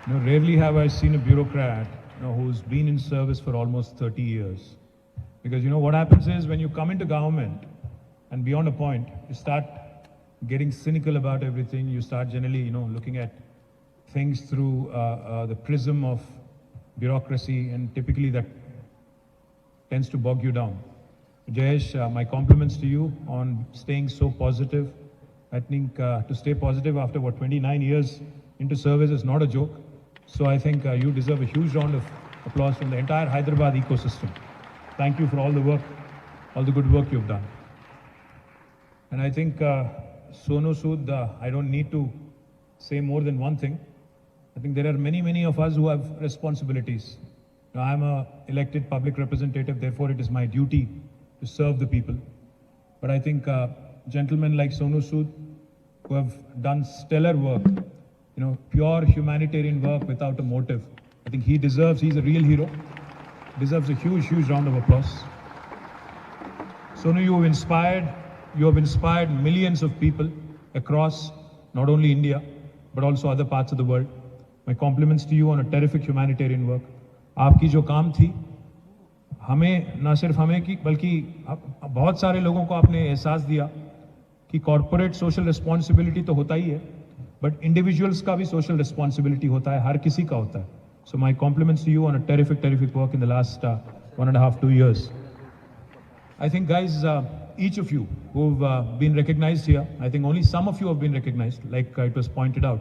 Rarely have I seen a bureaucrat, who's been in service for almost 30 years. Because what happens is when you come into government and beyond a point, you start getting cynical about everything. You start generally, looking at things through the prism of bureaucracy, and typically that tends to bog you down. Jayesh, my compliments to you on staying so positive. I think to stay positive after 29 years into service is not a joke. So I think you deserve a huge round of applause from the entire Hyderabad ecosystem. Thank you for all the work, all the good work you've done. And I think Sonu Sood, I don't need to say more than one thing. I think there are many of us who have responsibilities. I'm an elected public representative, therefore it is my duty to serve the people. But I think gentlemen like Sonu Sood, who have done stellar work, pure humanitarian work without a motive. I think he's a real hero, deserves a huge round of applause. Sonu, you have inspired millions of people across not only India, but also other parts of the world. My compliments to you on a terrific humanitarian work. आपकी जो काम थी, हमें न सिर्फ हमें की बल्कि बहुत सारे लोगों को आपने एहसास दिया कि कॉर्पोरेट सोशल रिस्पॉन्सिबिलिटी तो होता ही है, बट इंडिविजुअल्स का भी सोशल रिस्पॉन्सिबिलिटी होता है, हर किसी का होता है. So my compliments to you on a terrific work in the last 1.5-2 years. I think guys, each of you who've been recognized here, I think only some of you have been recognized, like it was pointed out.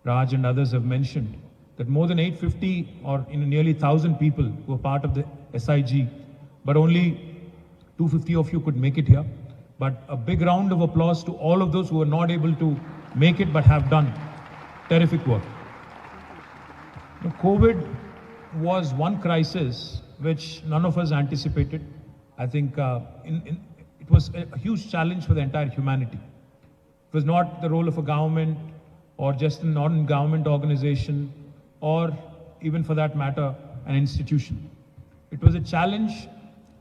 Raj and others have mentioned that more than 850 or nearly 1,000 people were part of the SIG, but only 250 of you could make it here. But a big round of applause to all of those who were not able to make it but have done terrific work. COVID was one crisis which none of us anticipated. I think it was a huge challenge for the entire humanity. It was not the role of a government or just a non-government organization or even for that matter, an institution. It was a challenge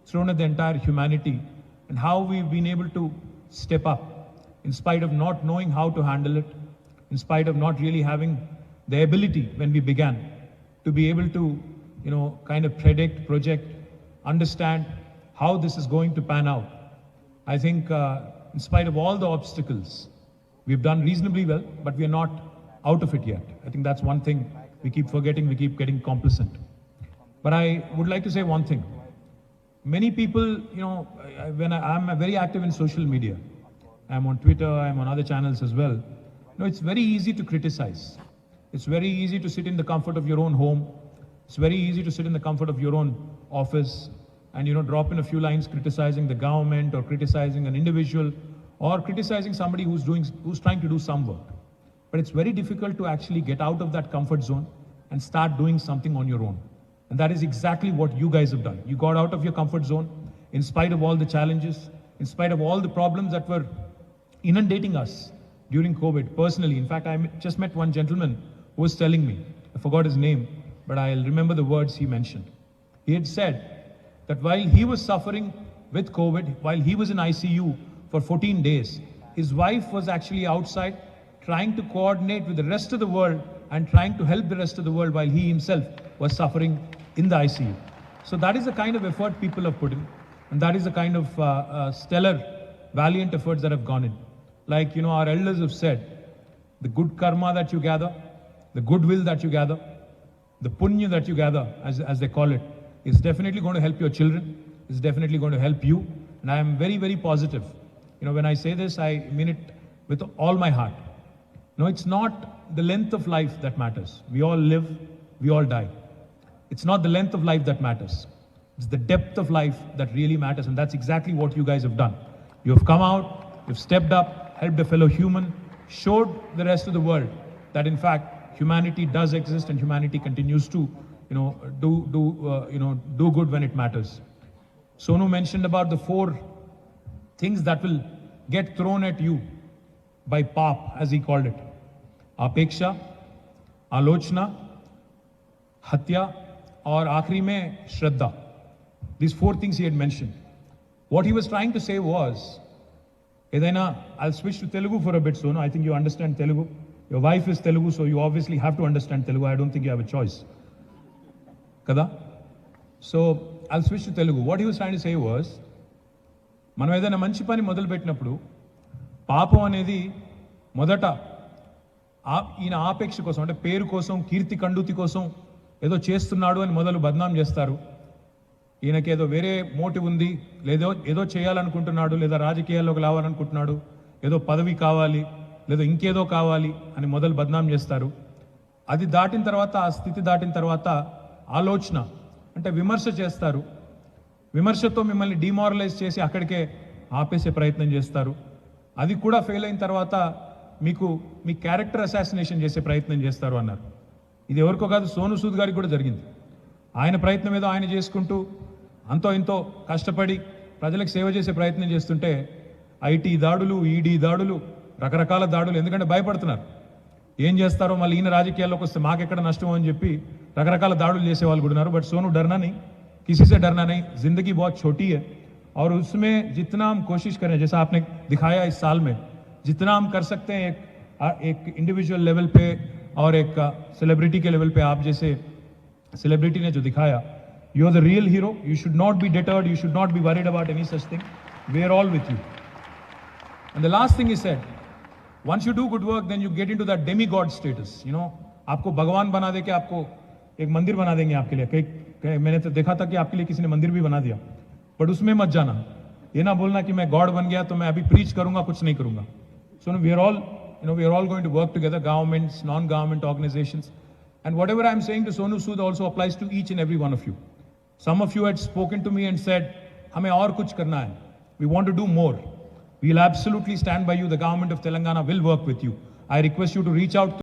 thrown at the entire humanity and how we've been able to step up in spite of not knowing how to handle it, in spite of not really having the ability when we began to be able to, kind of predict, project, understand how this is going to pan out. I think in spite of all the obstacles, we've done reasonably well, but we are not out of it yet. I think that's one thing we keep forgetting, we keep getting complacent. But I would like to say one thing. Many people, when I'm very active in social media, I'm on Twitter, I'm on other channels as well. It's very easy to criticize. It's very easy to sit in the comfort of your own home. It's very easy to sit in the comfort of your own office and, drop in a few lines criticizing the government or criticizing an individual or criticizing somebody who's trying to do some work. But it's very difficult to actually get out of that comfort zone and start doing something on your own. And that is exactly what you guys have done. You got out of your comfort zone in spite of all the challenges, in spite of all the problems that were inundating us during COVID. Personally, in fact, I just met one gentleman who was telling me, I forgot his name, but I'll remember the words he mentioned. He had said that while he was suffering with COVID, while he was in ICU for 14 days, his wife was actually outside trying to coordinate with the rest of the world and trying to help the rest of the world while he himself was suffering in the ICU. So that is the kind of effort people have put in, and that is the kind of stellar, valiant efforts that have gone in. Like, our elders have said, the good karma that you gather, the goodwill that you gather, the punya that you gather, as they call it, is definitely going to help your children, is definitely going to help you. And I am very positive. When I say this, I mean it with all my heart. It's not the length of life that matters. We all live, we all die. It's not the length of life that matters. It's the depth of life that really matters. And that's exactly what you guys have done. You have come out, you've stepped up, helped a fellow human, showed the rest of the world that in fact humanity does exist and humanity continues to do good when it matters. Sonu mentioned about the 4 things that will get thrown at you by PAP, as he called it. Apeksha, Alochna, Hatya, और आखिरी में Shraddha. These 4 things he had mentioned. What he was trying to say was, Edaina, I'll switch to Telugu for a bit, Sonu. I think you understand Telugu. your wife is Telugu, so you obviously have to understand Telugu. I don't think you have a choice. Kada? So I'll switch to Telugu. What he was trying to say was, మనం ఏదైనా మంచి పని మొదలుపెట్టినప్పుడు పాపం అనేది మొదట ఈయన ఆపేక్ష కోసం, అంటే పేరు కోసం, కీర్తి కండూతి కోసం ఏదో చేస్తున్నాడు అని మొదలు బద్నాం చేస్తారు. ఈయనకి ఏదో వేరే మోటివ్ ఉంది, ఏదో చేయాలనుకుంటున్నాడు, లేదా రాజకీయాల్లోకి రావాలనుకుంటున్నాడు, ఏదో పదవి కావాలి, లేదా ఇంకేదో కావాలి అని మొదలు బద్నాం చేస్తారు. అది దాటిన తర్వాత, ఆ స్థితి దాటిన తర్వాత ఆలోచన అంటే విమర్శ చేస్తారు. విమర్శతో మిమ్మల్ని డిమారలైజ్ చేసి అక్కడికే ఆపేసే ప్రయత్నం చేస్తారు. అది కూడా ఫెయిల్ అయిన తర్వాత మీకు మీ క్యారెక్టర్ అసాసినేషన్ చేసే ప్రయత్నం చేస్తారు అన్నారు. ఇది ఎవరికో కాదు, సోను సూద్ గారికి కూడా జరిగింది. ఆయన ప్రయత్నం ఏదో ఆయన చేసుకుంటూ అంతో ఇంతో కష్టపడి ప్రజలకు సేవ చేసే ప్రయత్నం చేస్తుంటే ఐటీ దాడులు, ఈడీ దాడులు, రకరకాల దాడులు, ఎందుకంటే భయపడుతున్నారు ఏం చేస్తారో, మళ్ళీ ఈయన రాజకీయాల్లోకి వస్తే మాకెక్కడ నష్టం అని చెప్పి రకరకాల దాడులు చేసే వాళ్ళు కూడా ఉన్నారు. బట్ सोनू डरना नहीं, किसी से डरना नहीं. जिंदगी बहुत छोटी है और उसमें जितना हम कोशिश करें, जैसा आपने दिखाया इस साल में, जितना हम कर सकते हैं एक इंडिविजुअल लेवल पे और एक सेलिब्रिटी के लेवल पे, आप जैसे सेलिब्रिटी ने जो दिखाया, you are the real hero. You should not be deterred, you should not be worried about any such thing. We are all with you. And the last thing is said, once you do good work, then you get into that demigod status. You know, आपको भगवान बना दे के आपको एक मंदिर बना देंगे आपके लिए. मैंने तो देखा था कि आपके लिए किसी ने मंदिर भी बना दिया, बट उसमें मत जाना. ये ना बोलना कि मैं गॉड बन गया तो मैं अभी प्रीच करूंगा, कुछ नहीं करूंगा. So we are all going to work together, governments, non-government organizations, and whatever I am saying to Sonu Sood also applies to each and every one of you. Some of you had spoken to me and said, हमें और कुछ करना है. We want to do more. We will absolutely stand by you. The government of Telangana will work with you. I request you to reach out to